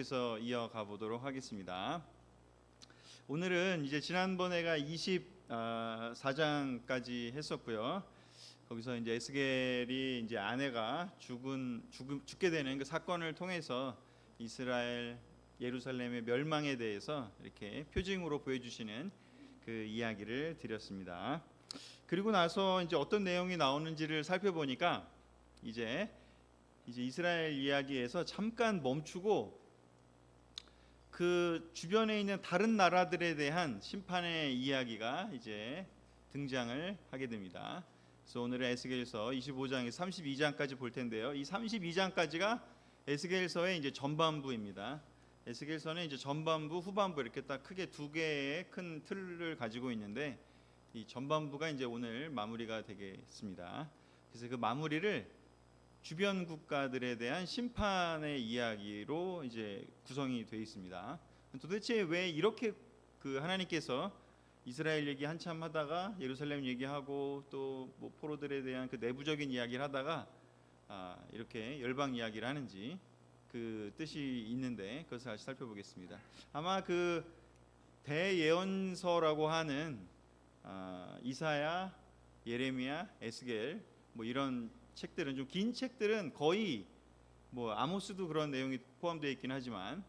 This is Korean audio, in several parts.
그래서 이어가 보도록 하겠습니다. 오늘은 이제 지난번에가 24장까지 했었고요. 거기서 이제 에스겔이 이제 아내가 죽게 되는 그 사건을 통해서 이스라엘 예루살렘의 멸망에 대해서 이렇게 표징으로 보여주시는 그 이야기를 드렸습니다. 그리고 나서 이제 어떤 내용이 나오는지를 살펴보니까 이제 이스라엘 이야기에서 잠깐 멈추고 그 주변에 있는 다른 나라들에 대한 심판의 이야기가 이제 등장을 하게 됩니다. 그래서 오늘은 에스겔서 25장에서 32장까지 볼 텐데요. 이 32장까지가 에스겔서의 이제 전반부입니다. 에스겔서는 이제 전반부, 후반부 이렇게 딱 크게 두 개의 큰 틀을 가지고 있는데 이 전반부가 이제 오늘 마무리가 되겠습니다. 그래서 그 마무리를 주변 국가들에 대한 심판의 이야기로 이제 구성이 되어 있습니다. 도대체 왜 이렇게 그 하나님께서 이스라엘 얘기 한참 하다가 예루살렘 얘기하고 또 뭐 포로들에 대한 그 내부적인 이야기를 하다가 이렇게 열방 이야기를 하는지 그 뜻이 있는데 그것을 다시 살펴보겠습니다. 아마 그 대예언서라고 하는 이사야, 예레미야, 에스겔 뭐 이런 책들은 좀 긴 책들은 거의 뭐 아모스도 그런 내용이 포함되어 있긴 하지만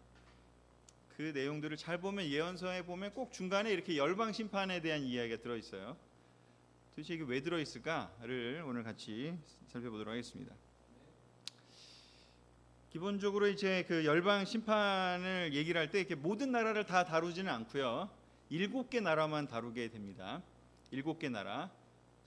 그 내용들을 잘 보면 예언서에 보면 꼭 중간에 이렇게 열방 심판에 대한 이야기가 들어 있어요. 도대체 이게 왜 들어 있을까를 오늘 같이 살펴보도록 하겠습니다. 기본적으로 이제 그 열방 심판을 얘기를 할 때 이렇게 모든 나라를 다 다루지는 않고요. 7개 나라만 다루게 됩니다. 7개 나라.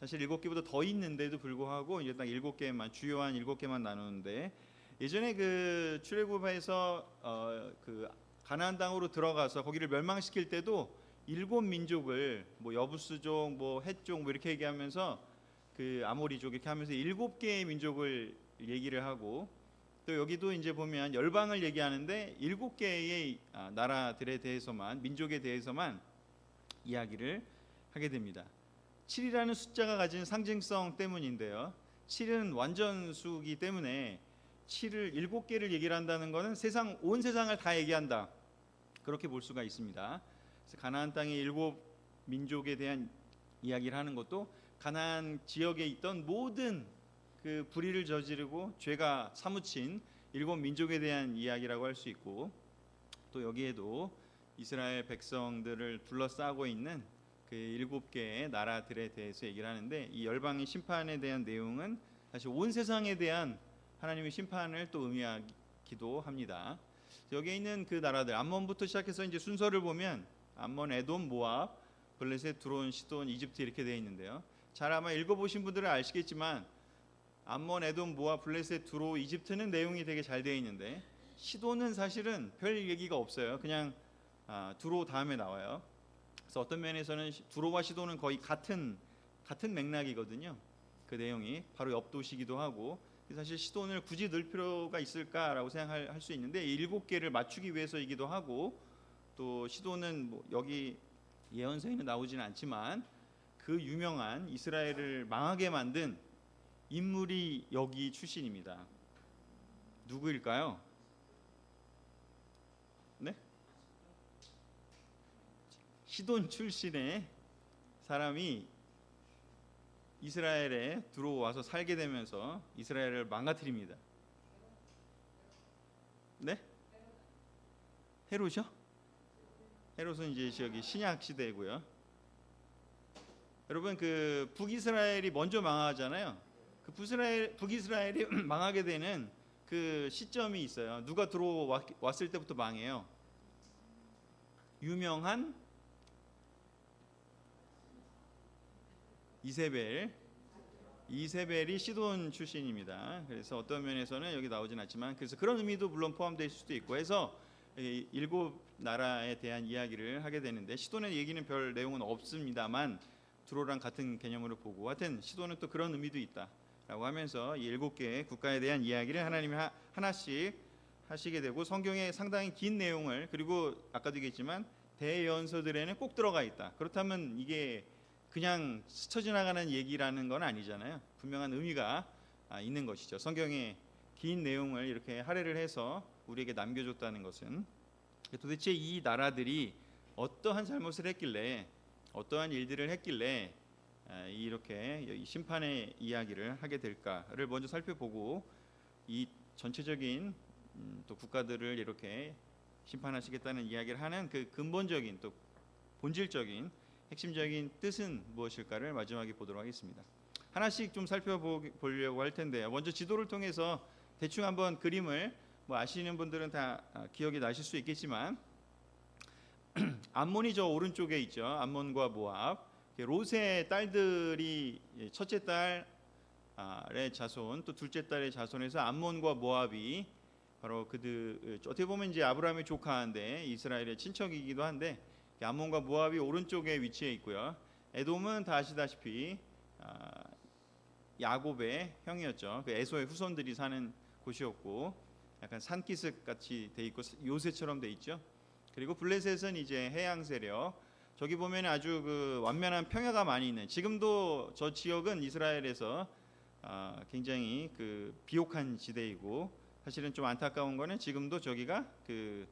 사실 7개보다 더 있는데도 불구하고 이제 딱 7개만 주요한 7개만 나누는데 예전에 그 출애굽에서 그 가나안 땅으로 들어가서 거기를 멸망시킬 때도 7민족을 뭐 여부스족, 뭐 헷족 뭐 이렇게 얘기하면서 그 아모리족 이렇게 하면서 7개의 민족을 얘기를 하고 또 여기도 이제 보면 열방을 얘기하는데 7개의 나라들에 대해서만 민족에 대해서만 이야기를 하게 됩니다. 7이라는 숫자가 가진 상징성 때문인데요. 7은 완전수이기 때문에 7을 7개를 얘기를 한다는 것은 온 세상을 다 얘기한다. 그렇게 볼 수가 있습니다. 그래서 가나안 땅의 7민족에 대한 이야기를 하는 것도 가나안 지역에 있던 모든 그 불의를 저지르고 죄가 사무친 7민족에 대한 이야기라고 할 수 있고 또 여기에도 이스라엘 백성들을 둘러싸고 있는 그 7개의 나라들에 대해서 얘기를 하는데 이 열방의 심판에 대한 내용은 사실 온 세상에 대한 하나님의 심판을 또 의미하기도 합니다. 여기에 있는 그 나라들 암몬부터 시작해서 이제 순서를 보면 암몬, 에돔, 모압, 블레셋, 두론, 시돈, 이집트 이렇게 되어 있는데요. 잘 아마 읽어보신 분들은 아시겠지만 암몬, 에돔, 모압, 블레셋, 두로, 이집트는 내용이 되게 잘 되어 있는데 시돈은 사실은 별 얘기가 없어요. 그냥 두로 다음에 나와요. 그래서 어떤 면에서는 두로와 시돈은 거의 같은 맥락이거든요. 그 내용이 바로 옆 도시기도 하고 사실 시돈을 굳이 넣을 필요가 있을까라고 생각할 수 있는데 7개를 맞추기 위해서이기도 하고 또 시돈은 뭐 여기 예언서에는 나오지는 않지만 그 유명한 이스라엘을 망하게 만든 인물이 여기 출신입니다. 누구일까요? 네? 시돈 출신의 사람이 이스라엘에 들어와서 살게 되면서 이스라엘을 망가뜨립니다. 네? 헤롯이요? 헤롯은 이제 여기 신약 시대고요. 여러분 그 북이스라엘이 먼저 망하잖아요. 그 북이스라엘이 망하게 되는 그 시점이 있어요. 누가 들어왔을 때부터 망해요. 유명한 이세벨이 시돈 출신입니다. 그래서 어떤 면에서는 여기 나오진 않지만 그래서 그런 의미도 물론 포함될 수도 있고 해서 7나라에 대한 이야기를 하게 되는데 시돈의 얘기는 별 내용은 없습니다만 두로랑 같은 개념으로 보고 하여튼 시돈은 또 그런 의미도 있다라고 하면서 이 7개의 국가에 대한 이야기를 하나님이 하나씩 하시게 되고 성경에 상당히 긴 내용을 그리고 아까도 얘기했지만 대예언서들에는 꼭 들어가 있다. 그렇다면 이게 그냥 스쳐 지나가는 얘기라는 건 아니잖아요. 분명한 의미가 있는 것이죠. 성경의 긴 내용을 이렇게 할애를 해서 우리에게 남겨줬다는 것은 도대체 이 나라들이 어떠한 잘못을 했길래 어떠한 일들을 했길래 이렇게 이 심판의 이야기를 하게 될까를 먼저 살펴보고 이 전체적인 또 국가들을 이렇게 심판하시겠다는 이야기를 하는 그 근본적인 또 본질적인 핵심적인 뜻은 무엇일까를 마지막에 보도록 하겠습니다. 하나씩 좀 살펴보려고 할 텐데요. 먼저 지도를 통해서 대충 한번 그림을 아시는 분들은 다 기억이 나실 수 있겠지만 암몬이 저 오른쪽에 있죠. 암몬과 모압. 롯의 딸들이 첫째 딸의 자손, 또 둘째 딸의 자손에서 암몬과 모압이 바로 그들 어떻게 보면 이제 아브라함의 조카인데 이스라엘의 친척이기도 한데 암몬과 모압이 오른쪽에 위치해 있고요. 에돔은 다 아시다시피 야곱의 형이었죠. 그 에서의 후손들이 사는 곳이었고 약간 산기슭 같이 돼 있고 요새처럼 돼 있죠. 그리고 블레셋은 이제 해양 세력. 저기 보면 아주 그 완면한 평야가 많이 있는. 지금도 저 지역은 이스라엘에서 굉장히 그 비옥한 지대이고 사실은 좀 안타까운 거는 지금도 저기가 그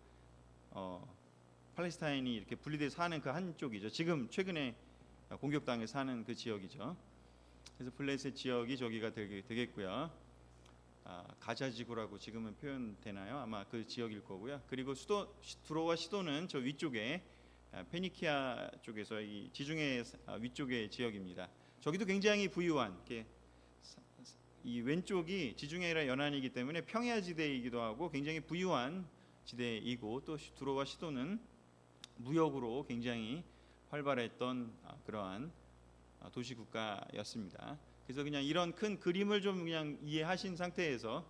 팔레스타인이 이렇게 분리돼서 사는 그 한쪽이죠. 지금 최근에 공격당해 사는 그 지역이죠. 그래서 블레셋 지역이 저기가 되겠고요. 가자 지구라고 지금은 표현되나요? 아마 그 지역일 거고요. 그리고 두로와 시도는 저 위쪽에 페니키아 쪽에서 이 지중해 위쪽의 지역입니다. 저기도 굉장히 부유한 이 왼쪽이 지중해랑 연안이기 때문에 평야 지대이기도 하고 굉장히 부유한 지대이고 또 두로와 시도는 무역으로 굉장히 활발했던 그러한 도시 국가였습니다. 그래서 그냥 이런 큰 그림을 좀 그냥 이해하신 상태에서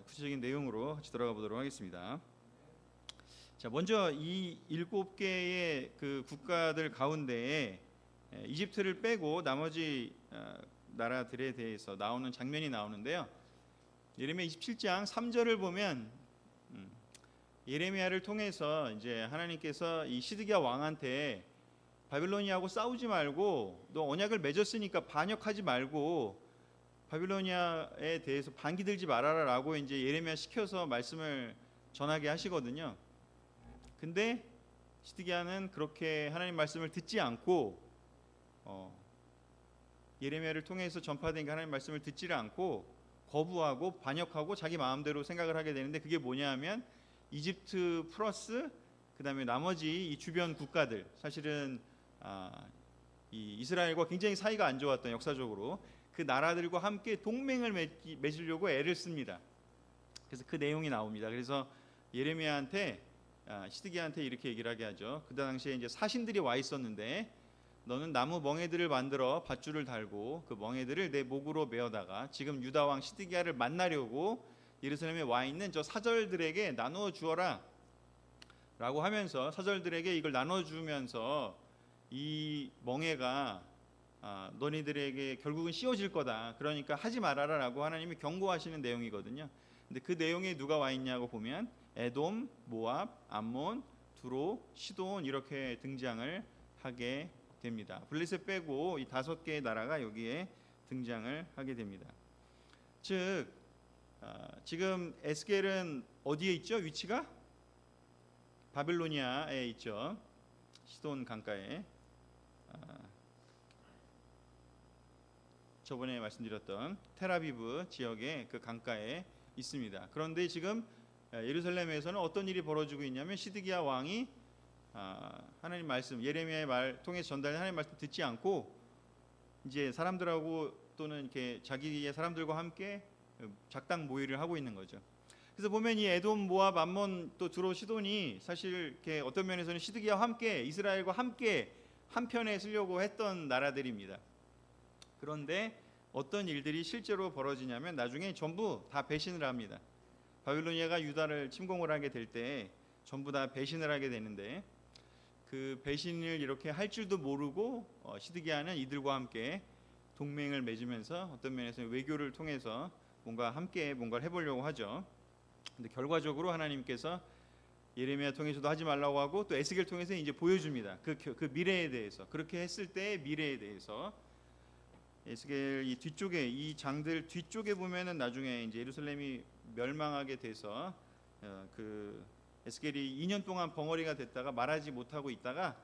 구체적인 내용으로 같이 들어가 보도록 하겠습니다. 자, 먼저 이 7개의 그 국가들 가운데에 이집트를 빼고 나머지 나라들에 대해서 나오는 장면이 나오는데요. 예레미야 27장 3절을 보면 예레미야를 통해서 이제 하나님께서 이 시드기야 왕한테 바빌로니아하고 싸우지 말고 너 언약을 맺었으니까 반역하지 말고 바빌로니아에 대해서 반기 들지 말아라라고 이제 예레미야 시켜서 말씀을 전하게 하시거든요. 근데 시드기야는 그렇게 하나님 말씀을 듣지 않고 예레미야를 통해서 전파된 하나님 말씀을 듣지를 않고 거부하고 반역하고 자기 마음대로 생각을 하게 되는데 그게 뭐냐하면 이집트 플러스 그다음에 나머지 이 주변 국가들 사실은 이 이스라엘과 굉장히 사이가 안 좋았던 역사적으로 그 나라들과 함께 동맹을 맺으려고 애를 씁니다. 그래서 그 내용이 나옵니다. 그래서 예레미야한테 시드기야한테 이렇게 얘기를 하게 하죠. 그 당시에 이제 사신들이 와 있었는데 너는 나무 멍에들을 만들어 밧줄을 달고 그 멍에들을 내 목으로 메어다가 지금 유다 왕 시드기야를 만나려고 예루살렘에 와 있는 저 사절들에게 나누어 주어라 라고 하면서 사절들에게 이걸 나눠 주면서 이 멍에가 너희들에게 결국은 씌워질 거다. 그러니까 하지 말아라라고 하나님이 경고하시는 내용이거든요. 근데 그 내용에 누가 와 있냐고 보면 에돔, 모압, 암몬, 두로, 시돈 이렇게 등장을 하게 됩니다. 블레셋 빼고 이 5개의 나라가 여기에 등장을 하게 됩니다. 즉 지금 에스겔은 어디에 있죠? 위치가 바빌로니아에 있죠. 시돈 강가에 저번에 말씀드렸던 텔아비브 지역의 그 강가에 있습니다. 그런데 지금 예루살렘에서는 어떤 일이 벌어지고 있냐면 시드기야 왕이 하나님 말씀 예레미야의 말 통해서 전달된 하나님 말씀 듣지 않고 이제 사람들하고 또는 이렇게 자기의 사람들과 함께 작당 모의를 하고 있는 거죠. 그래서 보면 이 에돔, 모압, 암몬 또 두로, 시돈이 사실 이렇게 어떤 면에서는 시드기야와 함께 이스라엘과 함께 한 편에 서려고 했던 나라들입니다. 그런데 어떤 일들이 실제로 벌어지냐면 나중에 전부 다 배신을 합니다. 바빌로니아가 유다를 침공을 하게 될 때 전부 다 배신을 하게 되는데 그 배신을 이렇게 할 줄도 모르고 시드기야는 이들과 함께 동맹을 맺으면서 어떤 면에서 외교를 통해서 뭔가를 해보려고 하죠. 근데 결과적으로 하나님께서 예레미야 통해서도 하지 말라고 하고 또 에스겔 통해서 이제 보여줍니다. 그 미래에 대해서 그렇게 했을 때의 미래에 대해서 에스겔 이 뒤쪽에 이 장들 뒤쪽에 보면은 나중에 이제 예루살렘이 멸망하게 돼서 그 에스겔이 2년 동안 벙어리가 됐다가 말하지 못하고 있다가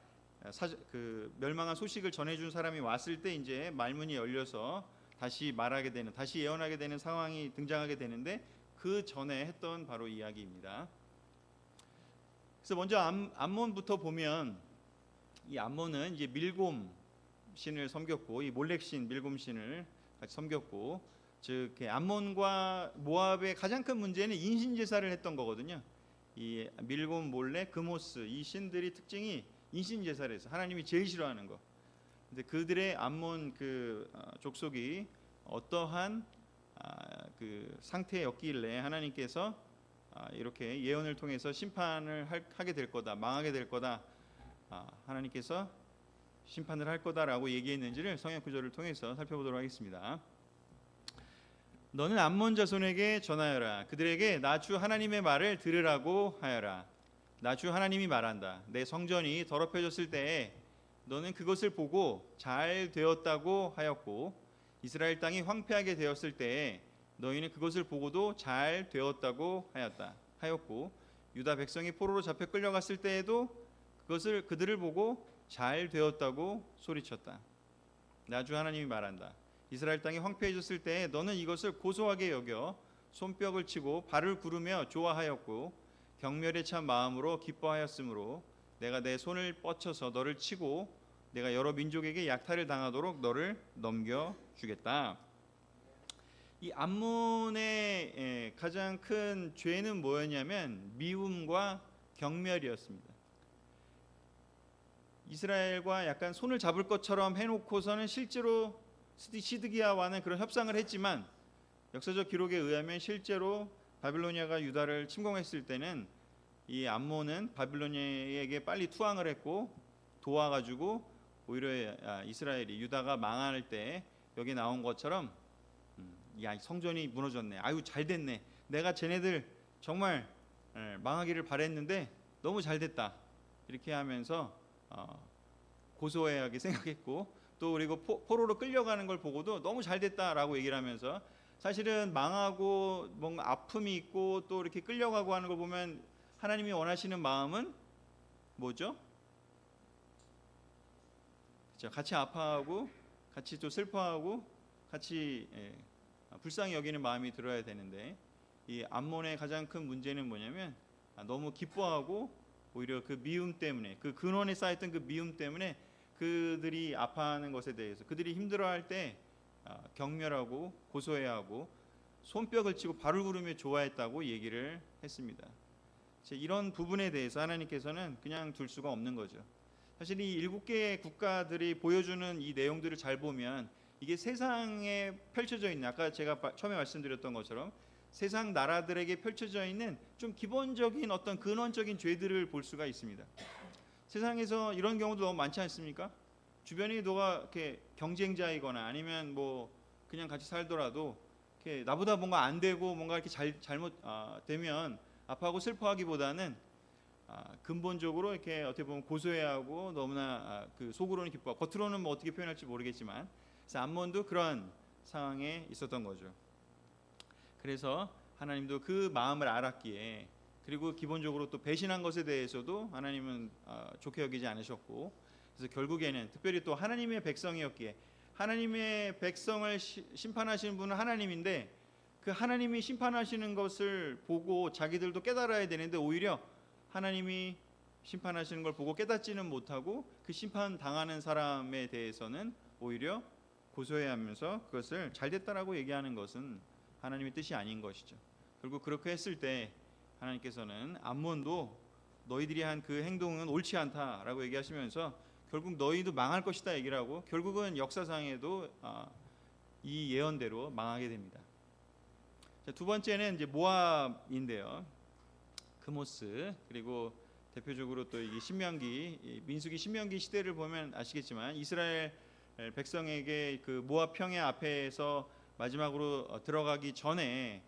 그 멸망한 소식을 전해준 사람이 왔을 때 이제 말문이 열려서 다시 말하게 되는, 다시 예언하게 되는 상황이 등장하게 되는데, 그 전에 했던 바로 이야기입니다. 그래서 먼저 암몬부터 보면, 이 암몬은 이제 밀곰 신을 섬겼고, 이 몰렉 신, 밀곰 신을 같이 섬겼고, 즉 암몬과 모압의 가장 큰 문제는 인신 제사를 했던 거거든요. 이 밀곰, 몰렉, 그모스, 이 신들이 특징이 인신 제사를 해서 하나님이 제일 싫어하는 거. 근데 그들의 암몬 그 족속이 어떠한 그 상태였길래 하나님께서 이렇게 예언을 통해서 심판을 하게 될 거다, 망하게 될 거다, 하나님께서 심판을 할 거다라고 얘기했는지를 성경 구절을 통해서 살펴보도록 하겠습니다. 너는 암몬 자손에게 전하여라. 그들에게 나 주 하나님의 말을 들으라고 하여라. 나 주 하나님이 말한다. 내 성전이 더럽혀졌을 때에 너는 그것을 보고 잘 되었다고 하였고, 이스라엘 땅이 황폐하게 되었을 때에 너희는 그것을 보고도 잘 되었다고 하였고, 유다 백성이 포로로 잡혀 끌려갔을 때에도 그들을 보고 잘 되었다고 소리쳤다. 나 주 하나님이 말한다. 이스라엘 땅이 황폐해졌을 때에 너는 이것을 고소하게 여겨 손뼉을 치고 발을 구르며 좋아하였고, 경멸에 찬 마음으로 기뻐하였으므로 내가 내 손을 뻗쳐서 너를 치고 내가 여러 민족에게 약탈을 당하도록 너를 넘겨주겠다. 이 암몬의 가장 큰 죄는 뭐였냐면 미움과 경멸이었습니다. 이스라엘과 약간 손을 잡을 것처럼 해놓고서는 실제로 시드기야와는 그런 협상을 했지만, 역사적 기록에 의하면 실제로 바빌로니아가 유다를 침공했을 때는 이 암몬은 바빌로니아에게 빨리 투항을 했고, 도와가지고 오히려 이스라엘이, 유다가 망할 때 여기 나온 것처럼 야, 성전이 무너졌네, 아유 잘 됐네, 내가 쟤네들 정말 망하기를 바랬는데 너무 잘 됐다, 이렇게 하면서 고소해하게 생각했고, 또 그리고 포로로 끌려가는 걸 보고도 너무 잘 됐다라고 얘기를 하면서, 사실은 망하고 뭔가 아픔이 있고 또 이렇게 끌려가고 하는 걸 보면 하나님이 원하시는 마음은 뭐죠? 그렇죠. 같이 아파하고 같이 또 슬퍼하고 같이 불쌍히 여기는 마음이 들어야 되는데, 이 암몬의 가장 큰 문제는 뭐냐면 너무 기뻐하고 오히려 그 미움 때문에, 그 근원에 쌓였던 그 미움 때문에 그들이 아파하는 것에 대해서, 그들이 힘들어할 때 경멸하고 고소해하고 손뼉을 치고 발을 구르며 좋아했다고 얘기를 했습니다. 이런 부분에 대해서 하나님께서는 그냥 둘 수가 없는 거죠. 사실 이 7개의 국가들이 보여주는 이 내용들을 잘 보면 이게 세상에 펼쳐져 있는, 아까 제가 처음에 말씀드렸던 것처럼 세상 나라들에게 펼쳐져 있는 좀 기본적인 어떤 근원적인 죄들을 볼 수가 있습니다. 세상에서 이런 경우도 너무 많지 않습니까? 주변이 너가 이렇게 경쟁자이거나 아니면 뭐 그냥 같이 살더라도 이렇게 나보다 뭔가 안 되고 뭔가 이렇게 잘못 되면 아파하고 슬퍼하기보다는 근본적으로 이렇게 어떻게 보면 고소해하고 너무나 그 속으로는 기뻐하고, 겉으로는 뭐 어떻게 표현할지 모르겠지만, 그래서 암몬도 그런 상황에 있었던 거죠. 그래서 하나님도 그 마음을 알았기에, 그리고 기본적으로 또 배신한 것에 대해서도 하나님은 좋게 여기지 않으셨고, 그래서 결국에는 특별히 또 하나님의 백성이었기에, 하나님의 백성을 심판하시는 분은 하나님인데, 그 하나님이 심판하시는 것을 보고 자기들도 깨달아야 되는데 오히려 하나님이 심판하시는 걸 보고 깨닫지는 못하고 그 심판 당하는 사람에 대해서는 오히려 고소해하면서 그것을 잘됐다라고 얘기하는 것은 하나님의 뜻이 아닌 것이죠. 결국 그렇게 했을 때 하나님께서는 암몬도 너희들이 한 그 행동은 옳지 않다라고 얘기하시면서 결국 너희도 망할 것이다 얘기를 하고, 결국은 역사상에도 이 예언대로 망하게 됩니다. 자, 두 번째는 이제 모압인데요. 그모스, 그리고 대표적으로 또 이 신명기, 민수기 신명기 시대를 보면 아시겠지만 이스라엘 백성에게 그 모압 평야 앞에서 마지막으로 들어가기 전에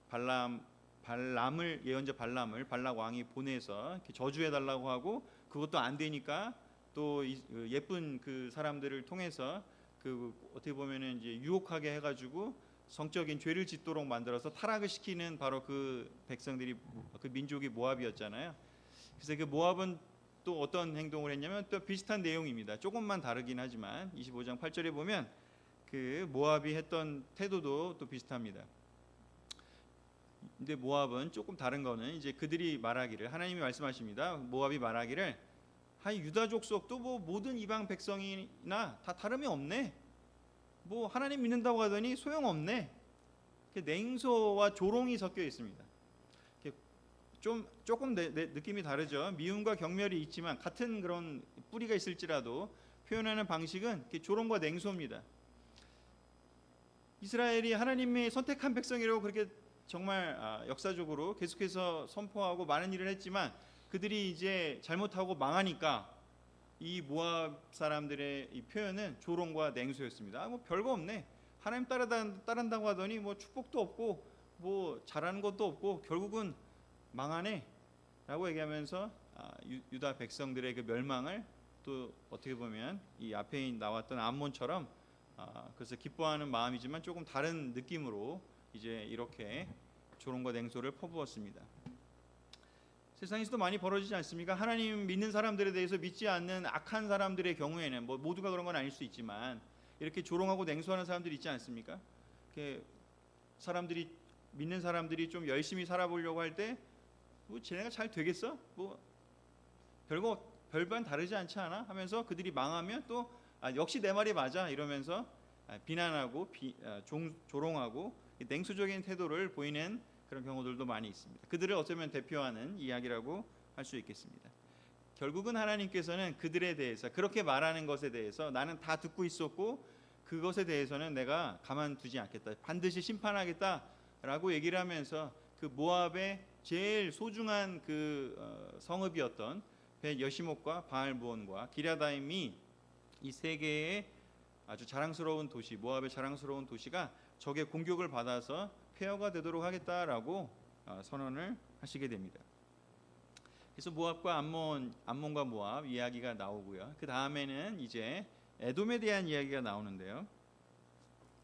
발람을, 예언자 발람을 발락 왕이 보내서 이렇게 저주해 달라고 하고, 그것도 안 되니까 또 예쁜 그 사람들을 통해서 그 어떻게 보면은 이제 유혹하게 해가지고 성적인 죄를 짓도록 만들어서 타락을 시키는 바로 그 백성들이 그 민족이 모압이었잖아요. 그래서 그 모압은 또 어떤 행동을 했냐면 또 비슷한 내용입니다. 조금만 다르긴 하지만 25장 8절에 보면 그 모압이 했던 태도도 또 비슷합니다. 근데 모압은 조금 다른 거는 이제 그들이 말하기를, 하나님이 말씀하십니다. 모압이 말하기를, 유다 족속 또 뭐 모든 이방 백성이나 다 다름이 없네. 뭐 하나님 믿는다고 하더니 소용없네. 냉소와 조롱이 섞여 있습니다. 조금 느낌이 다르죠. 미움과 경멸이 있지만 같은 그런 뿌리가 있을지라도 표현하는 방식은 조롱과 냉소입니다. 이스라엘이 하나님이 선택한 백성이라고 그렇게 정말 역사적으로 계속해서 선포하고 많은 일을 했지만 그들이 이제 잘못하고 망하니까 이 모압 사람들의 이 표현은 조롱과 냉소였습니다. 뭐 별거 없네. 하나님 따른다고 하더니 뭐 축복도 없고 뭐 잘하는 것도 없고 결국은 망하네 라고 얘기하면서 유다 백성들의 그 멸망을 또 어떻게 보면 이 앞에 나왔던 암몬처럼 그래서 기뻐하는 마음이지만 조금 다른 느낌으로 이제 이렇게 조롱과 냉소를 퍼부었습니다. 세상에서도 많이 벌어지지 않습니까? 하나님 믿는 사람들에 대해서 믿지 않는 악한 사람들의 경우에는 뭐 모두가 그런 건 아닐 수 있지만 이렇게 조롱하고 냉소하는 사람들이 있지 않습니까? 이렇게 사람들이 믿는 사람들이 좀 열심히 살아보려고 할 때 뭐 쟤네가 잘 되겠어? 뭐 별반 다르지 않지 않아? 하면서 그들이 망하면 또 역시 내 말이 맞아 이러면서 비난하고 조롱하고 냉소적인 태도를 보이는 그런 경우들도 많이 있습니다. 그들을 어쩌면 대표하는 이야기라고 할 수 있겠습니다. 결국은 하나님께서는 그들에 대해서 그렇게 말하는 것에 대해서 나는 다 듣고 있었고 그것에 대해서는 내가 가만두지 않겠다. 반드시 심판하겠다라고 얘기를 하면서 그 모압의 제일 소중한 그 성읍이었던 벳 여시목과 바알므온과 기랴다임이 이 세 개의 아주 자랑스러운 도시, 모압의 자랑스러운 도시가 적의 공격을 받아서 폐허가 되도록 하겠다라고 선언을 하시게 됩니다. 그래서 모압과 암몬과 모압 이야기가 나오고요. 그 다음에는 이제 에돔에 대한 이야기가 나오는데요.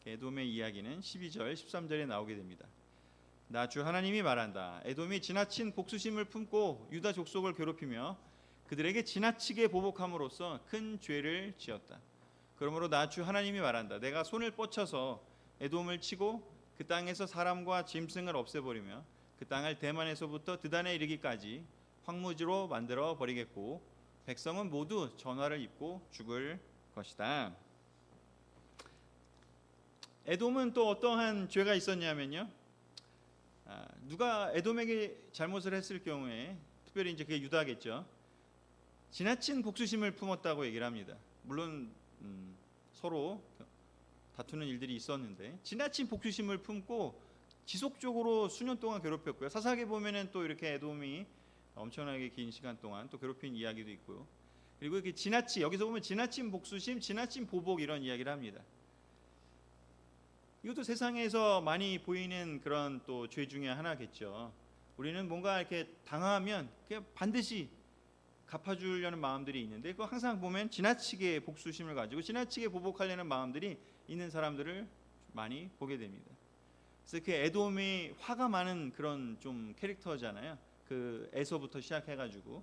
에돔의 이야기는 12절, 13절에 나오게 됩니다. 나 주 하나님이 말한다. 에돔이 지나친 복수심을 품고 유다 족속을 괴롭히며 그들에게 지나치게 보복함으로써 큰 죄를 지었다. 그러므로 나 주 하나님이 말한다. 내가 손을 뻗쳐서 에돔을 치고 그 땅에서 사람과 짐승을 없애버리며 그 땅을 대만에서부터 드단에 이르기까지 황무지로 만들어 버리겠고 백성은 모두 전화를 입고 죽을 것이다. 에돔은 또 어떠한 죄가 있었냐면요. 누가 에돔에게 잘못을 했을 경우에 특별히 이제 그게 유다겠죠. 지나친 복수심을 품었다고 얘기를 합니다. 물론 서로 다투는 일들이 있었는데 지나친 복수심을 품고 지속적으로 수년 동안 괴롭혔고요. 사사기 보면은 또 이렇게 에돔이 엄청나게 긴 시간 동안 또 괴롭힌 이야기도 있고요. 그리고 이렇게 여기서 보면 지나친 복수심, 지나친 보복 이런 이야기를 합니다. 이것도 세상에서 많이 보이는 그런 또 죄 중에 하나겠죠. 우리는 뭔가 이렇게 당하면 그냥 반드시 갚아주려는 마음들이 있는데 그거 항상 보면 지나치게 복수심을 가지고 지나치게 보복하려는 마음들이 있는 사람들을 많이 보게 됩니다. 그래서 그 에돔이 화가 많은 그런 좀 캐릭터잖아요. 그 에서부터 시작해가지고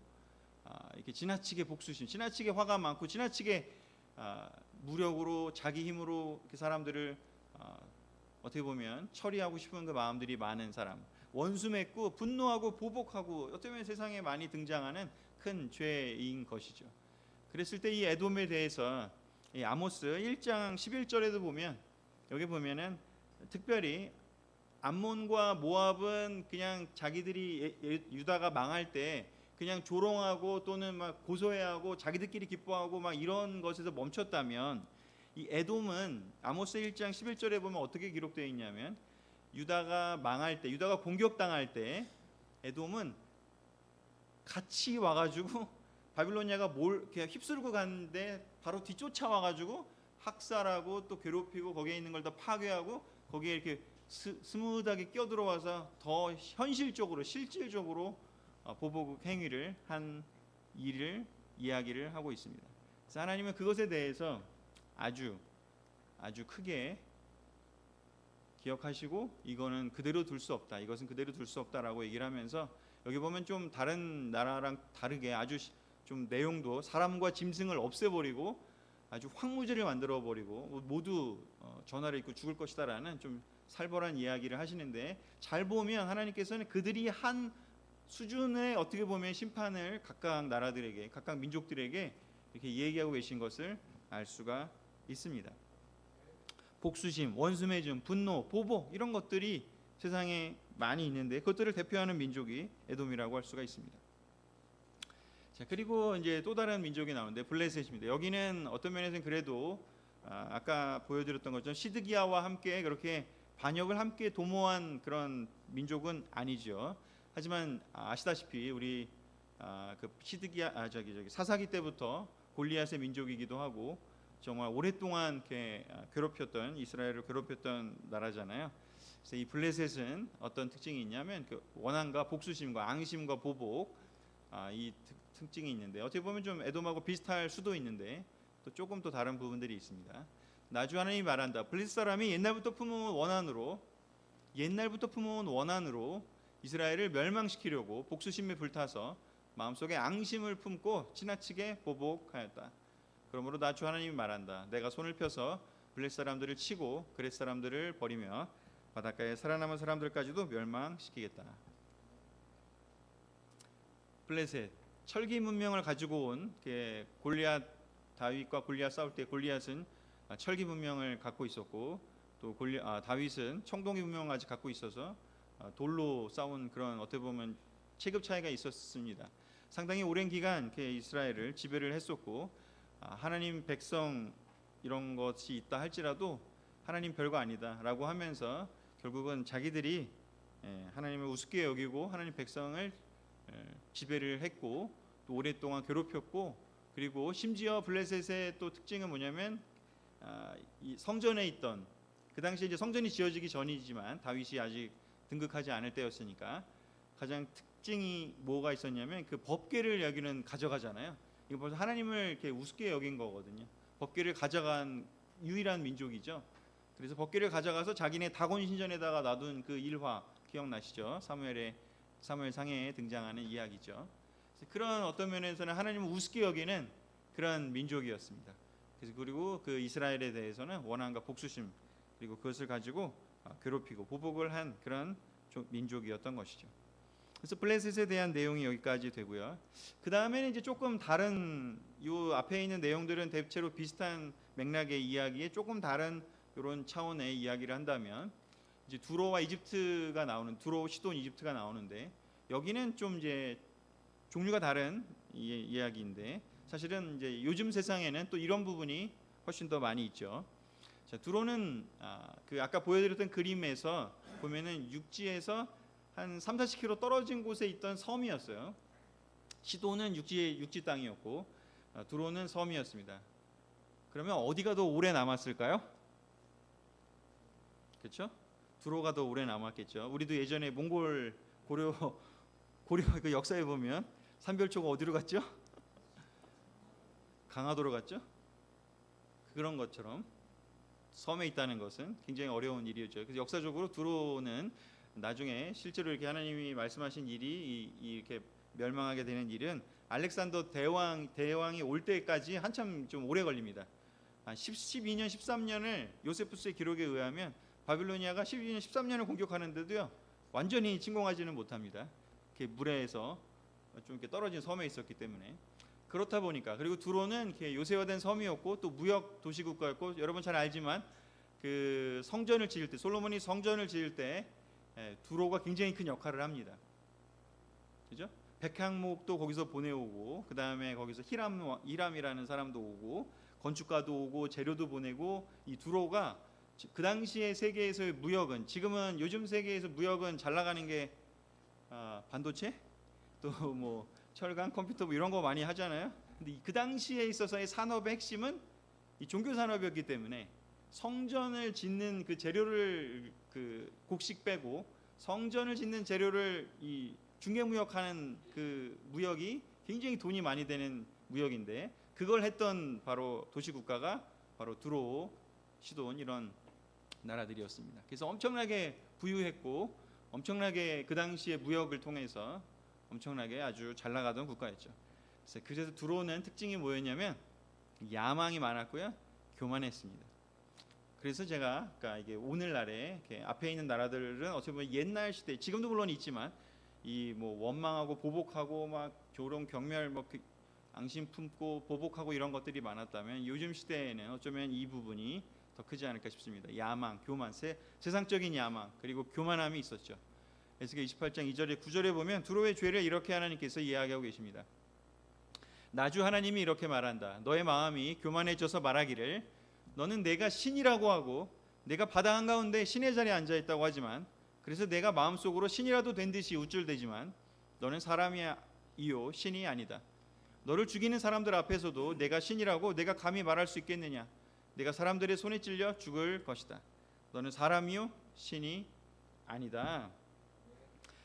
이렇게 지나치게 복수심, 지나치게 화가 많고 지나치게 무력으로 자기 힘으로 이렇게 사람들을 어떻게 보면 처리하고 싶은 그 마음들이 많은 사람, 원수 맺고 분노하고 보복하고 어떻게 보면 세상에 많이 등장하는 큰 죄인 것이죠. 그랬을 때 이 에돔에 대해서 이 아모스 1장 11절에도 보면 여기 보면은 특별히 암몬과 모압은 그냥 자기들이 유다가 망할 때 그냥 조롱하고 또는 막 고소해하고 자기들끼리 기뻐하고 막 이런 것에서 멈췄다면 이 에돔은 아모스 1장 11절에 보면 어떻게 기록되어 있냐면 유다가 망할 때, 유다가 공격당할 때 에돔은 같이 와가지고 바빌로니아가 이렇게 휩쓸고 갔는데 바로 뒤쫓아와가지고 학살하고 또 괴롭히고 거기에 있는 걸 다 파괴하고 거기에 이렇게 스무드하게 끼어들어와서 더 현실적으로 실질적으로 보복 행위를 한 일을 이야기를 하고 있습니다. 그래서 하나님은 그것에 대해서 아주 크게 기억하시고 이거는 그대로 둘 수 없다. 이것은 그대로 둘 수 없다라고 얘기를 하면서 여기 보면 좀 다른 나라랑 다르게 아주 좀 내용도 사람과 짐승을 없애버리고 아주 황무지를 만들어 버리고 모두 전화를 입고 죽을 것이다라는 좀 살벌한 이야기를 하시는데 잘 보면 하나님께서는 그들이 한 수준의 어떻게 보면 심판을 각각 나라들에게 각각 민족들에게 이렇게 얘기하고 계신 것을 알 수가 있습니다. 복수심, 원수 맺음, 분노, 보복 이런 것들이 세상에 많이 있는데 그것들을 대표하는 민족이 에돔이라고 할 수가 있습니다. 자, 그리고 이제 또 다른 민족이 나오는데 블레셋입니다. 여기는 어떤 면에서는 그래도 아까 보여드렸던 것처럼 시드기야와 함께 그렇게 반역을 함께 도모한 그런 민족은 아니죠. 하지만 아시다시피 우리 그 시드기야 저기 사사기 때부터 골리앗의 민족이기도 하고 정말 오랫동안 이렇게 괴롭혔던 이스라엘을 괴롭혔던 나라잖아요. 그래서 이 블레셋은 어떤 특징이 있냐면 그 원한과 복수심과 앙심과 보복 이 특징이 있는데 어떻게 보면 좀 에돔하고 비슷할 수도 있는데 또 조금 또 다른 부분들이 있습니다. 나주 하나님이 말한다. 블레셋 사람이 옛날부터 품어온 원한으로 이스라엘을 멸망시키려고 복수심에 불타서 마음속에 앙심을 품고 지나치게 보복하였다. 그러므로 나주 하나님이 말한다. 내가 손을 펴서 블레셋 사람들을 치고 그렛 사람들을 버리며 바닷가에 살아남은 사람들까지도 멸망시키겠다. 블레셋 철기 문명을 가지고 온 골리앗 다윗과 골리앗 싸울 때 골리앗은 철기 문명을 갖고 있었고 또 다윗은 청동기 문명을 아직 갖고 있어서 돌로 싸운 그런 어떻게 보면 체급 차이가 있었습니다. 상당히 오랜 기간 이스라엘을 지배를 했었고 하나님 백성 이런 것이 있다 할지라도 하나님 별거 아니다라고 하면서 결국은 자기들이 하나님을 우습게 여기고 하나님 백성을 지배를 했고 또 오랫동안 괴롭혔고 그리고 심지어 블레셋의 또 특징은 뭐냐면 이 성전에 있던 그 당시에 이제 성전이 지어지기 전이지만 다윗이 아직 등극하지 않을 때였으니까 가장 특징이 뭐가 있었냐면 그 법궤를 여기는 가져가잖아요. 이거 벌써 하나님을 이렇게 우습게 여긴 거거든요. 법궤를 가져간 유일한 민족이죠. 그래서 법궤를 가져가서 자기네 다곤 신전에다가 놔둔 그 일화 기억나시죠? 사무엘상에 등장하는 이야기죠. 그런 어떤 면에서는 하나님을 우습게 여기는 그런 민족이었습니다. 그리고 그 이스라엘에 대해서는 원한과 복수심 그리고 그것을 가지고 괴롭히고 보복을 한 그런 민족이었던 것이죠. 그래서 블레셋에 대한 내용이 여기까지 되고요. 그 다음에는 이제 조금 다른 요 앞에 있는 내용들은 대체로 비슷한 맥락의 이야기에 조금 다른 이런 차원의 이야기를 한다면 이제 두로와 이집트가 나오는 두로, 시돈, 이집트가 나오는데 여기는 좀 이제 종류가 다른 이야기인데 사실은 이제 요즘 세상에는 또 이런 부분이 훨씬 더 많이 있죠. 자, 두로는 그 아까 보여드렸던 그림에서 보면은 육지에서 한 3-40km 떨어진 곳에 있던 섬이었어요. 시돈은 육지 땅이었고 두로는 섬이었습니다. 그러면 어디가 더 오래 남았을까요? 그렇죠? 두로가 더 오래 남았겠죠. 우리도 예전에 몽골 고려 그 역사에 보면 산별초가 어디로 갔죠? 강화도로 갔죠? 그런 것처럼 섬에 있다는 것은 굉장히 어려운 일이었죠. 그래서 역사적으로 두로는 나중에 실제로 이렇게 하나님이 말씀하신 일이 이렇게 멸망하게 되는 일은 알렉산더 대왕이 올 때까지 한참 좀 오래 걸립니다. 12년 13년을 요세푸스의 기록에 의하면 바빌로니아가 12년 13년을 공격하는데도요 완전히 침공하지는 못합니다. 이렇게 물에서 좀 이렇게 떨어진 섬에 있었기 때문에 그렇다 보니까 그리고 두로는 요새화된 섬이었고 또 무역 도시국가였고 여러분 잘 알지만 그 성전을 지을 때 솔로몬이 성전을 지을 때 두로가 굉장히 큰 역할을 합니다. 그죠? 백향목도 거기서 보내오고 그 다음에 거기서 히람이라는 사람도 오고 건축가도 오고 재료도 보내고 이 두로가 그 당시의 세계에서의 무역은 지금은 요즘 세계에서 무역은 잘 나가는 게 반도체 또 뭐 철강 컴퓨터 뭐 이런 거 많이 하잖아요. 근데 그 당시에 있어서의 산업의 핵심은 이 종교 산업이었기 때문에 성전을 짓는 그 재료를 그 곡식 빼고 성전을 짓는 재료를 이 중개무역하는 그 무역이 굉장히 돈이 많이 되는 무역인데 그걸 했던 바로 도시국가가 바로 두로, 시돈 이런 나라들이었습니다. 그래서 엄청나게 부유했고 엄청나게 그 당시에 무역을 통해서 엄청나게 아주 잘 나가던 국가였죠. 그래서 들어오는 특징이 뭐였냐면 야망이 많았고요, 교만했습니다. 그래서 제가 아까 이게 오늘날에 이렇게 앞에 있는 나라들은 어떻게 보면 옛날 시대, 지금도 물론 있지만 이 뭐 원망하고 보복하고 막 조롱 경멸 뭐 앙심 품고 보복하고 이런 것들이 많았다면 요즘 시대에는 어쩌면 이 부분이 더 크지 않을까 싶습니다. 야망, 교만, 세상적인 야망 그리고 교만함이 있었죠. 에스겔 28장 2절에 9절에 보면 두로의 죄를 이렇게 하나님께서 이야기하고 계십니다. 나주 하나님이 이렇게 말한다. 너의 마음이 교만해져서 말하기를 너는 내가 신이라고 하고 내가 바다 한가운데 신의 자리에 앉아있다고 하지만 그래서 내가 마음속으로 신이라도 된 듯이 우쭐대지만 너는 사람이요 신이 아니다. 너를 죽이는 사람들 앞에서도 내가 신이라고 내가 감히 말할 수 있겠느냐. 내가 사람들의 손에 찔려 죽을 것이다. 너는 사람이요 신이 아니다.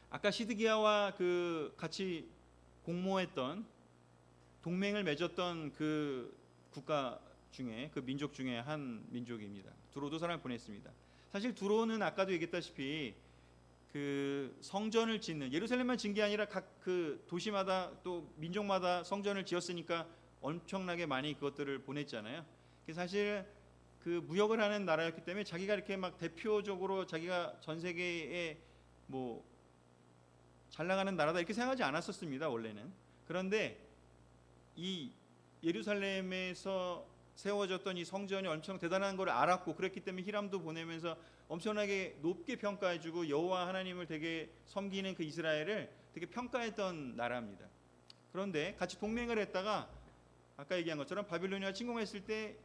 아까 시드기야와 그 같이 공모했던 동맹을 맺었던 그 국가 중에 그 민족 중에 한 민족입니다. 두로도 사람을 보냈습니다. 사실 두로는 아까도 얘기했다시피 그 성전을 짓는, 예루살렘만 짓는 게 아니라 각 그 도시마다 또 민족마다 성전을 지었으니까 엄청나게 많이 그것들을 보냈잖아요. 사실 그 무역을 하는 나라였기 때문에 자기가 이렇게 막 대표적으로 자기가 전 세계에 뭐 잘 나가는 나라다 이렇게 생각하지 않았었습니다, 원래는. 그런데 이 예루살렘에서 세워졌던 이 성전이 엄청 대단한 걸 알았고 그랬기 때문에 히람도 보내면서 엄청나게 높게 평가해주고 여호와 하나님을 되게 섬기는 그 이스라엘을 되게 평가했던 나라입니다. 그런데 같이 동맹을 했다가 아까 얘기한 것처럼 바빌로니아가 침공했을 때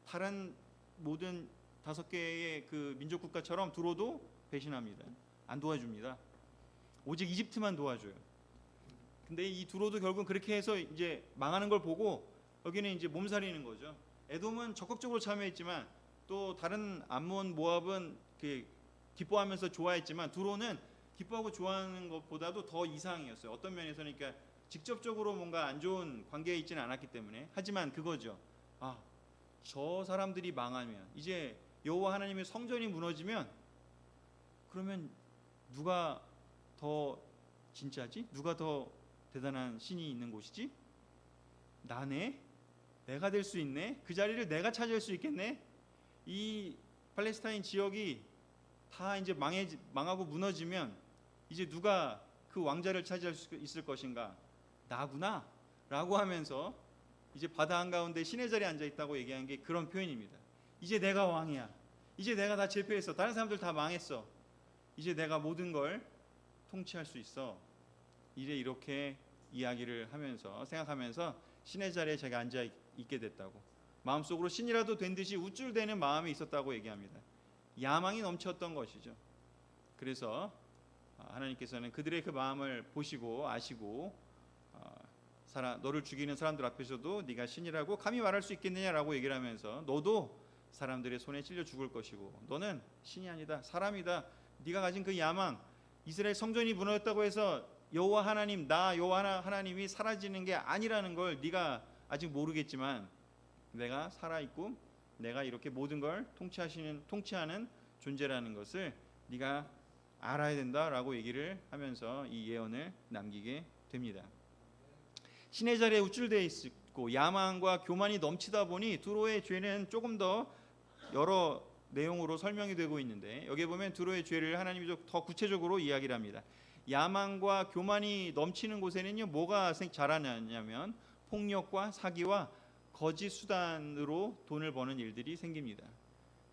다른 모든 5개의 그 민족 국가처럼 두로도 배신합니다. 안 도와줍니다. 오직 이집트만 도와줘요. 근데 이 두로도 결국은 그렇게 해서 이제 망하는 걸 보고 여기는 이제 몸살이는 거죠. 에돔은 적극적으로 참여했지만 또 다른 암몬, 모압은 기뻐하면서 좋아했지만 두로는 기뻐하고 좋아하는 것보다도 더 이상이었어요. 어떤 면에서는 그러니까 직접적으로 뭔가 안 좋은 관계에 있지는 않았기 때문에. 하지만 그거죠. 저 사람들이 망하면 이제 여호와 하나님의 성전이 무너지면 그러면 누가 더 진짜지? 누가 더 대단한 신이 있는 곳이지? 나네? 내가 될 수 있네? 그 자리를 내가 차지할 수 있겠네? 이 팔레스타인 지역이 다 이제 망하고 무너지면 이제 누가 그 왕자를 차지할 수 있을 것인가? 나구나? 라고 하면서 이제 바다 한가운데 신의 자리에 앉아있다고 얘기한 게 그런 표현입니다. 이제 내가 왕이야. 이제 내가 다 제패했어. 다른 사람들 다 망했어. 이제 내가 모든 걸 통치할 수 있어. 이제 이렇게 이야기를 하면서 생각하면서 신의 자리에 자기가 앉아 있게 됐다고, 마음속으로 신이라도 된 듯이 우쭐대는 마음이 있었다고 얘기합니다. 야망이 넘쳤던 것이죠. 그래서 하나님께서는 그들의 그 마음을 보시고 아시고 너를 죽이는 사람들 앞에서도 네가 신이라고 감히 말할 수 있겠느냐라고 얘기를 하면서 너도 사람들의 손에 찔려 죽을 것이고 너는 신이 아니다, 사람이다. 네가 가진 그 야망, 이스라엘 성전이 무너졌다고 해서 여호와 하나님, 나 여호와 하나님이 사라지는 게 아니라는 걸 네가 아직 모르겠지만 내가 살아있고 내가 이렇게 모든 걸 통치하는 존재라는 것을 네가 알아야 된다라고 얘기를 하면서 이 예언을 남기게 됩니다. 신의 자리에 우쭐대어 있고 야망과 교만이 넘치다 보니 두로의 죄는 조금 더 여러 내용으로 설명이 되고 있는데 여기에 보면 두로의 죄를 하나님이 더 구체적으로 이야기를 합니다. 야망과 교만이 넘치는 곳에는요 뭐가 자라냐면 폭력과 사기와 거짓 수단으로 돈을 버는 일들이 생깁니다.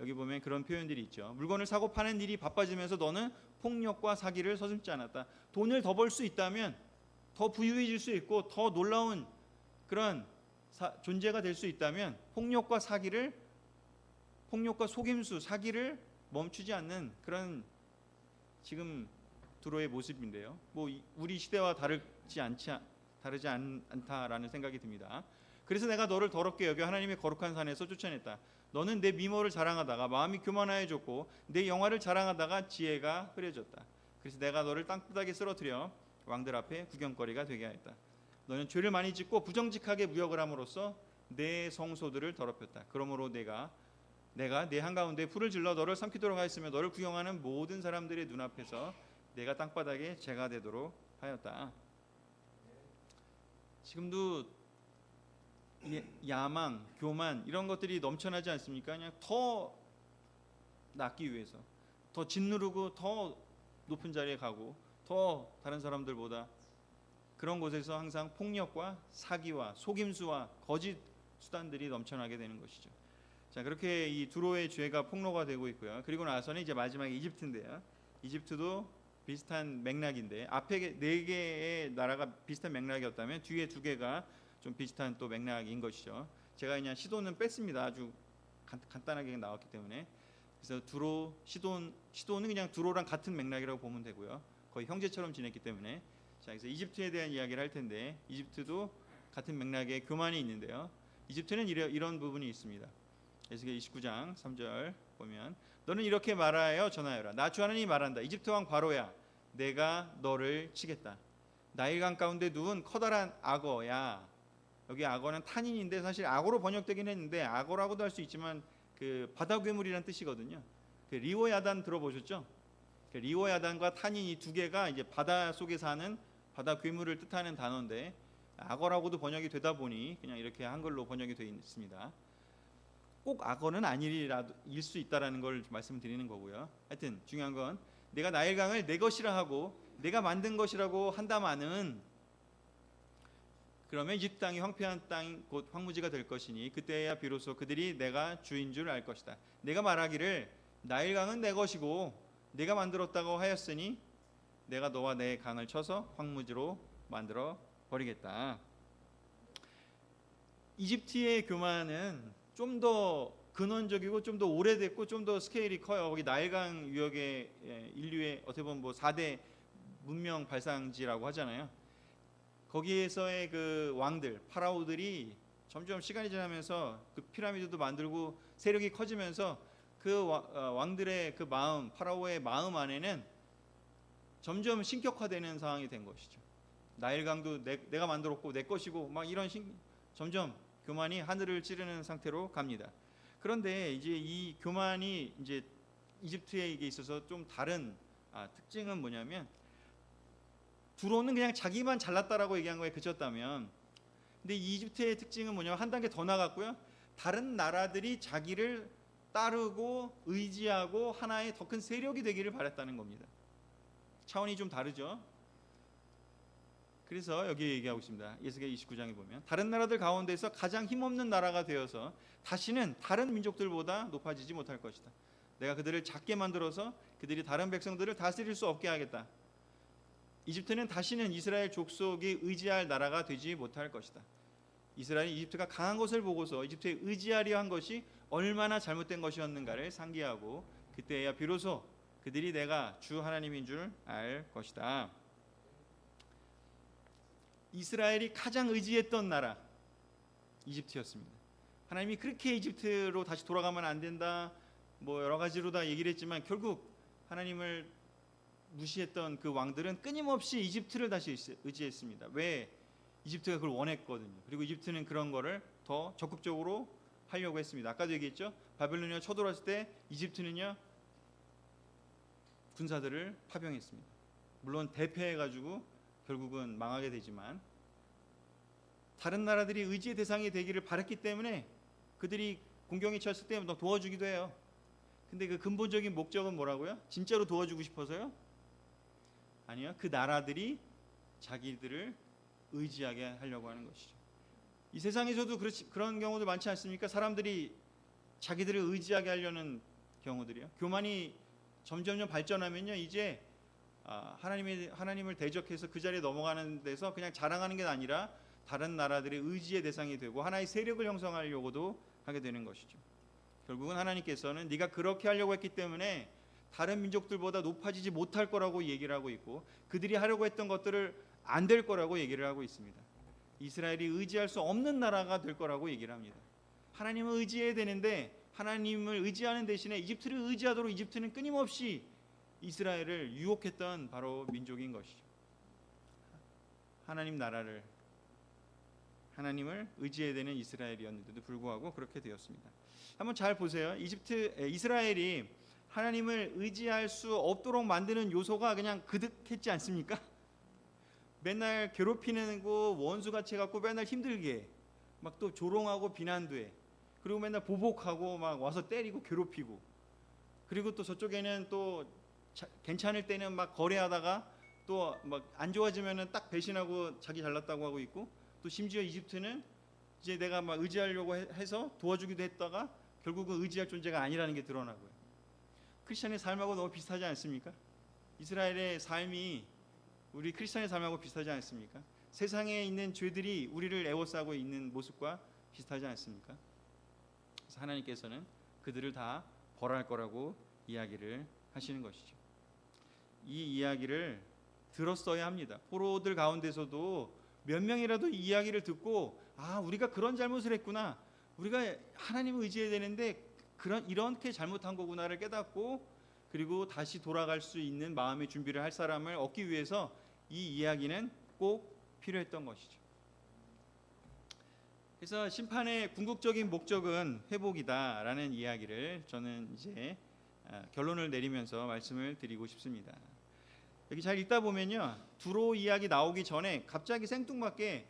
여기 보면 그런 표현들이 있죠. 물건을 사고 파는 일이 바빠지면서 너는 폭력과 사기를 서슴지 않았다. 돈을 더 벌 수 있다면 더 부유해질 수 있고 더 놀라운 그런 존재가 될 수 있다면 폭력과 속임수, 사기를 멈추지 않는 그런 지금 두로의 모습인데요. 뭐 우리 시대와 다르지 않다라는 생각이 듭니다. 그래서 내가 너를 더럽게 여겨 하나님의 거룩한 산에서 쫓아냈다. 너는 내 미모를 자랑하다가 마음이 교만하여졌고 내 영화를 자랑하다가 지혜가 흐려졌다. 그래서 내가 너를 땅바닥에 쓰러뜨려 왕들 앞에 구경거리가 되게 하였다. 너는 죄를 많이 짓고 부정직하게 무역을 함으로써 내 성소들을 더럽혔다. 그러므로 내가 내가 내 한가운데 불을 질러 너를 삼키도록 하였으며 너를 구경하는 모든 사람들의 눈앞에서 내가 땅바닥에 재가 되도록 하였다. 지금도 야망, 교만 이런 것들이 넘쳐나지 않습니까? 그냥 더 낫기 위해서 더 짓누르고 더 높은 자리에 가고 더 다른 사람들보다 그런 곳에서 항상 폭력과 사기와 속임수와 거짓 수단들이 넘쳐나게 되는 것이죠. 자, 그렇게 이 두로의 죄가 폭로가 되고 있고요. 그리고 나서는 이제 마지막에 이집트인데요. 이집트도 비슷한 맥락인데 앞에 네 개의 나라가 비슷한 맥락이었다면 뒤에 두 개가 좀 비슷한 또 맥락인 것이죠. 제가 그냥 시돈은 뺐습니다. 아주 간단하게 나왔기 때문에. 그래서 두로, 시돈은 그냥 두로랑 같은 맥락이라고 보면 되고요. 거의 형제처럼 지냈기 때문에. 자, 그래서 이집트에 대한 이야기를 할 텐데 이집트도 같은 맥락의 교만이 있는데요. 이집트는 이런 부분이 있습니다. 에스겔 29장 3절 보면 너는 이렇게 말하여 전하여라. 나 주 하나님이 말한다. 이집트 왕 바로야, 내가 너를 치겠다. 나일강 가운데 누운 커다란 악어야. 여기 악어는 탄인인데 사실 악어로 번역되긴 했는데 악어라고도 할 수 있지만 그 바다 괴물이란 뜻이거든요. 그 리오야단 들어보셨죠? 그 리오야단과 탄인 이 두 개가 이제 바다 속에 사는 바다 괴물을 뜻하는 단어인데 악어라고도 번역이 되다 보니 그냥 이렇게 한글로 번역이 되어 있습니다. 꼭 악어는 아닐 수 있다라는 걸 말씀드리는 거고요. 하여튼 중요한 건 내가 나일강을 내 것이라 하고 내가 만든 것이라고 한다마는 그러면 이집트 땅이 황폐한 땅 곧 황무지가 될 것이니 그때야 비로소 그들이 내가 주인 줄 알 것이다. 내가 말하기를 나일강은 내 것이고 내가 만들었다고 하였으니 내가 너와 내 강을 쳐서 황무지로 만들어 버리겠다. 이집트의 교만은 좀 더 근원적이고 좀 더 오래됐고 좀 더 스케일이 커요. 거기 나일강 유역의 인류의 어떻게 보면 뭐 4대 문명 발상지라고 하잖아요. 거기에서의 그 왕들, 파라오들이 점점 시간이 지나면서 그 피라미드도 만들고 세력이 커지면서 그 왕들의 그 마음, 파라오의 마음 안에는 점점 신격화되는 상황이 된 것이죠. 나일강도 내가 만들었고 내 것이고 막 이런 점점 교만이 하늘을 찌르는 상태로 갑니다. 그런데 이제 이 교만이 이제 이집트에게 있어서 좀 다른 특징은 뭐냐면 두로는 그냥 자기만 잘났다라고 얘기한 거에 그쳤다면 근데 이집트의 특징은 뭐냐면 한 단계 더 나갔고요. 다른 나라들이 자기를 따르고 의지하고 하나의 더 큰 세력이 되기를 바랬다는 겁니다. 차원이 좀 다르죠. 그래서 여기 얘기하고 있습니다. 에스겔 29장에 보면 다른 나라들 가운데서 가장 힘없는 나라가 되어서 다시는 다른 민족들보다 높아지지 못할 것이다. 내가 그들을 작게 만들어서 그들이 다른 백성들을 다스릴 수 없게 하겠다. 이집트는 다시는 이스라엘 족속이 의지할 나라가 되지 못할 것이다. 이스라엘이 이집트가 강한 것을 보고서 이집트에 의지하려 한 것이 얼마나 잘못된 것이었는가를 상기하고 그때야 비로소 그들이 내가 주 하나님인 줄 알 것이다. 이스라엘이 가장 의지했던 나라 이집트였습니다. 하나님이 그렇게 이집트로 다시 돌아가면 안 된다 뭐 여러 가지로 다 얘기를 했지만 결국 하나님을 무시했던 그 왕들은 끊임없이 이집트를 다시 의지했습니다. 왜? 이집트가 그걸 원했거든요. 그리고 이집트는 그런 거를 더 적극적으로 하려고 했습니다. 아까도 얘기했죠. 바벨론이 쳐들어왔을 때 이집트는요 군사들을 파병했습니다. 물론 대패해가지고 결국은 망하게 되지만 다른 나라들이 의지의 대상이 되기를 바랐기 때문에 그들이 공경에 처했을 때 도와주기도 해요. 근데 그 근본적인 목적은 뭐라고요? 진짜로 도와주고 싶어서요? 아니요. 그 나라들이 자기들을 의지하게 하려고 하는 것이죠. 이 세상에서도 그런 경우도 많지 않습니까? 사람들이 자기들을 의지하게 하려는 경우들이요. 교만이 점점 발전하면요, 이제 하나님을 대적해서 그 자리에 넘어가는 데서 그냥 자랑하는 게 아니라 다른 나라들의 의지의 대상이 되고 하나의 세력을 형성하려고도 하게 되는 것이죠. 결국은 하나님께서는 네가 그렇게 하려고 했기 때문에 다른 민족들보다 높아지지 못할 거라고 얘기를 하고 있고 그들이 하려고 했던 것들을 안 될 거라고 얘기를 하고 있습니다. 이스라엘이 의지할 수 없는 나라가 될 거라고 얘기를 합니다. 하나님을 의지해야 되는데 하나님을 의지하는 대신에 이집트를 의지하도록 이집트는 끊임없이 이스라엘을 유혹했던 바로 민족인 것이죠. 하나님 나라를 하나님을 의지해야 되는 이스라엘이었는데도 불구하고 그렇게 되었습니다. 한번 잘 보세요. 이스라엘이 하나님을 의지할 수 없도록 만드는 요소가 그냥 그득했지 않습니까? 맨날 괴롭히는 거 원수같이 해갖고 맨날 힘들게 해. 막 또 조롱하고 비난도 해. 그리고 맨날 보복하고 막 와서 때리고 괴롭히고. 그리고 또 저쪽에는 또 괜찮을 때는 막 거래하다가 또 막 안 좋아지면은 딱 배신하고 자기 잘났다고 하고 있고, 또 심지어 이집트는 이제 내가 막 의지하려고 해서 도와주기도 했다가 결국은 의지할 존재가 아니라는 게 드러나고요. 크리스천의 삶하고 너무 비슷하지 않습니까? 이스라엘의 삶이 우리 크리스천의 삶하고 비슷하지 않습니까? 세상에 있는 죄들이 우리를 애워싸고 있는 모습과 비슷하지 않습니까? 그래서 하나님께서는 그들을 다 벌할 거라고 이야기를 하시는 것이죠. 이 이야기를 들었어야 합니다. 포로들 가운데서도 몇 명이라도 이 이야기를 듣고, 아, 우리가 그런 잘못을 했구나, 우리가 하나님을 의지해야 되는데 이렇게 잘못한 거구나를 깨닫고, 그리고 다시 돌아갈 수 있는 마음의 준비를 할 사람을 얻기 위해서 이 이야기는 꼭 필요했던 것이죠. 그래서 심판의 궁극적인 목적은 회복이다라는 이야기를 저는 이제 결론을 내리면서 말씀을 드리고 싶습니다. 여기 잘 읽다 보면요, 두로 이야기 나오기 전에 갑자기 생뚱맞게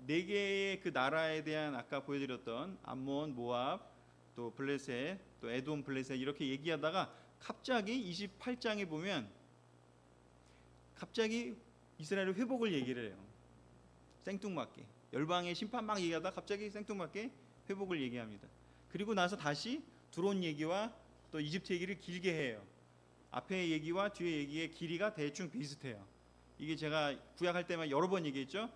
네 개의 그 나라에 대한 아까 보여드렸던 암몬, 모압, 또 블레셋, 또 에돔, 블레셋 이렇게 얘기하다가 갑자기 28장에 보면 갑자기 이스라엘의 회복을 얘기를 해요. 생뚱맞게 열방의 심판 막 얘기하다 갑자기 생뚱맞게 회복을 얘기합니다. 그리고 나서 다시 두론 얘기와 또 이집트 얘기를 길게 해요. 앞에 얘기와 뒤에 얘기의 길이가 대충 비슷해요. 이게 제가 구약할 때만 여러 번 얘기했죠.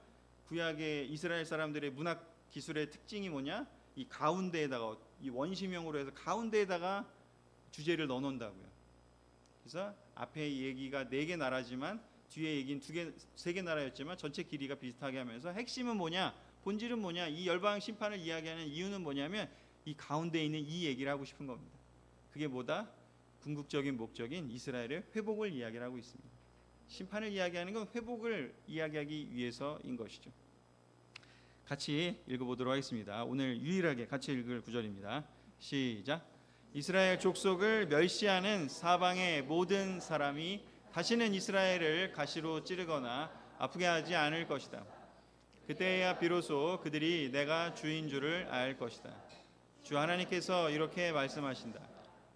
구약의 이스라엘 사람들의 문학 기술의 특징이 뭐냐? 이 가운데에다가, 이 원시명으로 해서 가운데에다가 주제를 넣어놓는다고요. 그래서 앞에 얘기가 4개 나라지만 뒤에 얘기는 3개 나라였지만 전체 길이가 비슷하게 하면서 핵심은 뭐냐? 본질은 뭐냐? 이 열방 심판을 이야기하는 이유는 뭐냐면 이 가운데에 있는 이 얘기를 하고 싶은 겁니다. 그게 뭐다? 궁극적인 목적인 이스라엘의 회복을 이야기하고 있습니다. 심판을 이야기하는 건 회복을 이야기하기 위해서인 것이죠. 같이 읽어보도록 하겠습니다. 오늘 유일하게 같이 읽을 구절입니다. 시작. 이스라엘 족속을 멸시하는 사방의 모든 사람이 다시는 이스라엘을 가시로 찌르거나 아프게 하지 않을 것이다. 그때야 비로소 그들이 내가 주인 줄을 알 것이다. 주 하나님께서 이렇게 말씀하신다.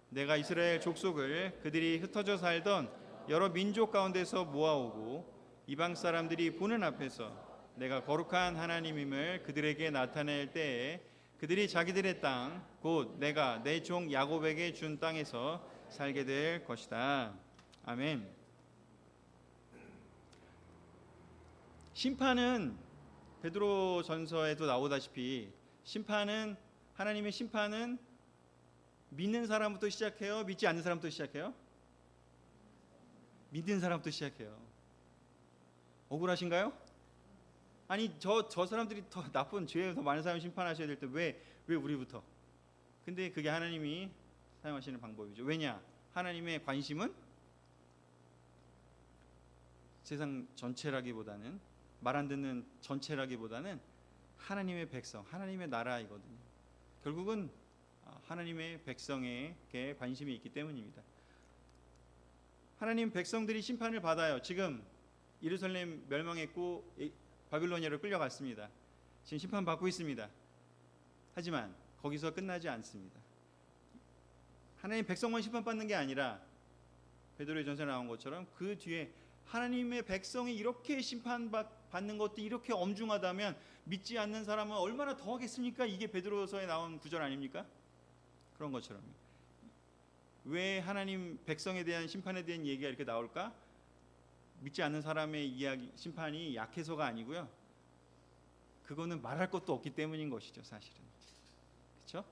내가 이스라엘 족속을 그들이 흩어져 살던 여러 민족 가운데서 모아오고 이방 사람들이 보는 앞에서 내가 거룩한 하나님임을 그들에게 나타낼 때에 그들이 자기들의 땅, 곧 내가 내 종 야곱에게 준 땅에서 살게 될 것이다. 아멘. 심판은 베드로 전서에도 나오다시피 하나님의 심판은 믿는 사람부터 시작해요? 믿지 않는 사람부터 시작해요? 믿는 사람부터 시작해요. 억울하신가요? 아니 저 사람들이 더 나쁜 죄에 더 많은 사람을 심판하셔야 될 때 왜 우리부터? 근데 그게 하나님이 사용하시는 방법이죠. 왜냐? 하나님의 관심은 세상 전체라기보다는, 말 안 듣는 전체라기보다는 하나님의 백성, 하나님의 나라이거든요. 결국은 하나님의 백성에게 관심이 있기 때문입니다. 하나님 백성들이 심판을 받아요. 지금 예루살렘 멸망했고 바빌로니아로 끌려갔습니다. 지금 심판받고 있습니다. 하지만 거기서 끝나지 않습니다. 하나님 백성만 심판받는 게 아니라 베드로의 전서에 나온 것처럼 그 뒤에 하나님의 백성이 이렇게 심판받는 것도 이렇게 엄중하다면 믿지 않는 사람은 얼마나 더 하겠습니까? 이게 베드로서에 나온 구절 아닙니까? 그런 것처럼 왜 하나님 백성에 대한 심판에 대한 얘기가 이렇게 나올까? 믿지 않는 사람의 이야기, 심판이 약해서가 아니고요. 그거는 말할 것도 없기 때문인 것이죠, 사실은. 그렇죠?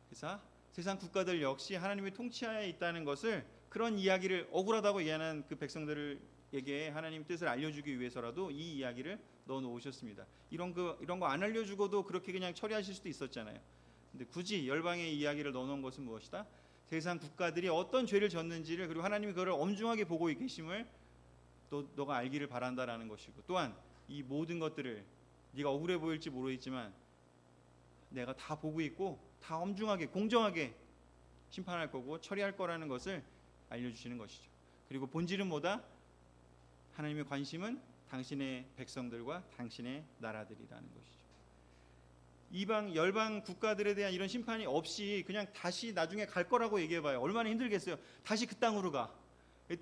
그래서 세상 국가들 역시 하나님의 통치하에 있다는 것을, 그런 이야기를 억울하다고 얘기하는 그 백성들에게 하나님 뜻을 알려주기 위해서라도 이 이야기를 넣어 놓으셨습니다. 이런 거 안 알려주고도 그렇게 그냥 처리하실 수도 있었잖아요. 근데 굳이 열방의 이야기를 넣어 놓은 것은 무엇이다? 세상 국가들이 어떤 죄를 졌는지를, 그리고 하나님이 그걸 엄중하게 보고 계심을 또 너가 알기를 바란다라는 것이고, 또한 이 모든 것들을 네가 억울해 보일지 모르겠지만 내가 다 보고 있고 다 엄중하게 공정하게 심판할 거고 처리할 거라는 것을 알려주시는 것이죠. 그리고 본질은 뭐다? 하나님의 관심은 당신의 백성들과 당신의 나라들이라는 것이죠. 이방 열방 국가들에 대한 이런 심판이 없이 그냥 다시 나중에 갈 거라고 얘기해봐요. 얼마나 힘들겠어요. 다시 그 땅으로 가.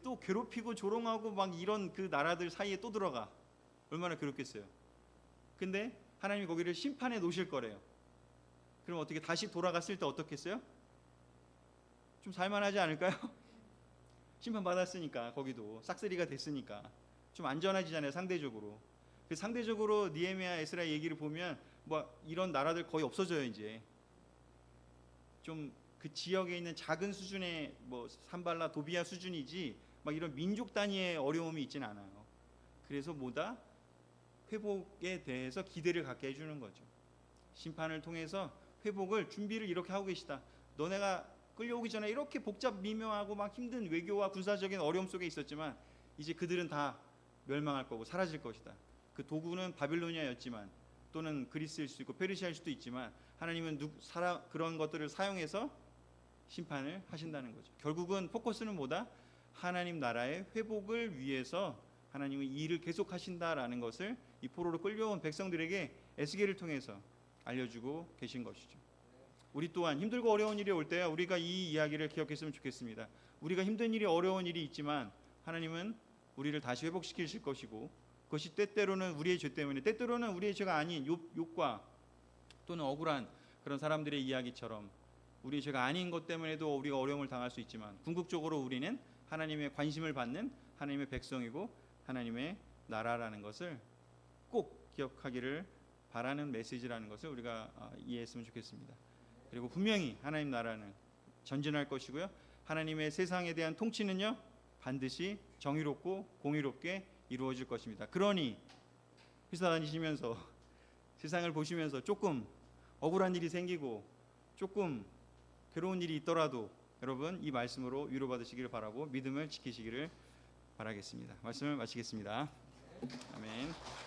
또 괴롭히고 조롱하고 막 이런 그 나라들 사이에 또 들어가. 얼마나 괴롭겠어요. 근데 하나님이 거기를 심판해 놓으실 거래요. 그럼 어떻게 다시 돌아갔을 때 어떻겠어요? 좀 살만하지 않을까요? 심판 받았으니까 거기도 싹쓸이가 됐으니까 좀 안전해지잖아요. 상대적으로. 그 상대적으로 느헤미야 에스라 얘기를 보면 뭐 이런 나라들 거의 없어져요. 이제 좀 그 지역에 있는 작은 수준의 뭐 산발라 도비아 수준이지 막 이런 민족 단위의 어려움이 있지는 않아요. 그래서 뭐다? 회복에 대해서 기대를 갖게 해주는 거죠. 심판을 통해서 회복을 준비를 이렇게 하고 계시다. 너네가 끌려오기 전에 이렇게 복잡 미묘하고 막 힘든 외교와 군사적인 어려움 속에 있었지만 이제 그들은 다 멸망할 거고 사라질 것이다. 그 도구는 바빌로니아였지만 또는 그리스일 수도 있고 페르시아일 수도 있지만 하나님은 그런 것들을 사용해서 심판을 하신다는 거죠. 결국은 포커스는 뭐다? 하나님 나라의 회복을 위해서 하나님은 이 일을 계속하신다라는 것을 이 포로로 끌려온 백성들에게 에스겔을 통해서 알려주고 계신 것이죠. 우리 또한 힘들고 어려운 일이 올 때야 우리가 이 이야기를 기억했으면 좋겠습니다. 우리가 힘든 일이 어려운 일이 있지만 하나님은 우리를 다시 회복시키실 것이고 그것이 때때로는 우리의 죄 때문에 때때로는 우리의 죄가 아닌 욕과 또는 억울한 그런 사람들의 이야기처럼 우리의 죄가 아닌 것 때문에도 우리가 어려움을 당할 수 있지만 궁극적으로 우리는 하나님의 관심을 받는 하나님의 백성이고 하나님의 나라라는 것을 꼭 기억하기를 바라는 메시지라는 것을 우리가 이해했으면 좋겠습니다. 그리고 분명히 하나님 나라는 전진할 것이고요. 하나님의 세상에 대한 통치는요 반드시 정의롭고 공의롭게 이루어질 것입니다. 그러니 회사 다니시면서 세상을 보시면서 조금 억울한 일이 생기고 조금 괴로운 일이 있더라도 여러분 이 말씀으로 위로받으시기를 바라고 믿음을 지키시기를 바라겠습니다. 말씀을 마치겠습니다. 아멘.